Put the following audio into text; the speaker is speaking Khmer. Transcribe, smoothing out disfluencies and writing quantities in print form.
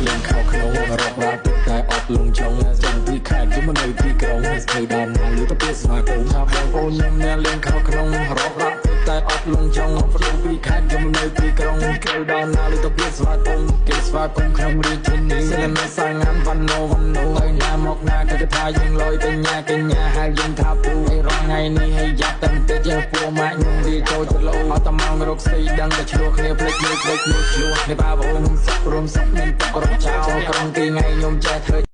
លេងខោក្នុងរករាទឹកតែអត់លងចង់ចាំពីខែខ្ញុំនៅទីក្រុងស្ទើរដល់ណាលឺទៅពីស្មាគមថាបងប្អូនខ្ញុំអ្នកលេងខោក្នុងរករាទឹកតែអត់លងចង់ខ្ញុំពីខែខ្ញុំនៅទីក្រុងស្ទើរដល់ណាលឺទៅពីស្មាគមគេស្វាគមក្នុងរាជធានីសិលមេសាងានវណ្ណោហើយណាមកណាក៏ថាយើងលុយកញ្ញាហើយយើងថាពូឯរងថ្ងៃនេះឲ្យយ៉ាប់តែបន្តិចពូម៉ាក់ខ្ញុំវាចូលចិត្តលោអត់តែមករកស្អីដឹងតែឆ្លោះគ្នាភ្លេចឆ្លោះនេះបាបងសុខរួមសុខមានតករកចោលក្រុមទីថ្ងៃខ្ញុំចេះធ្វើ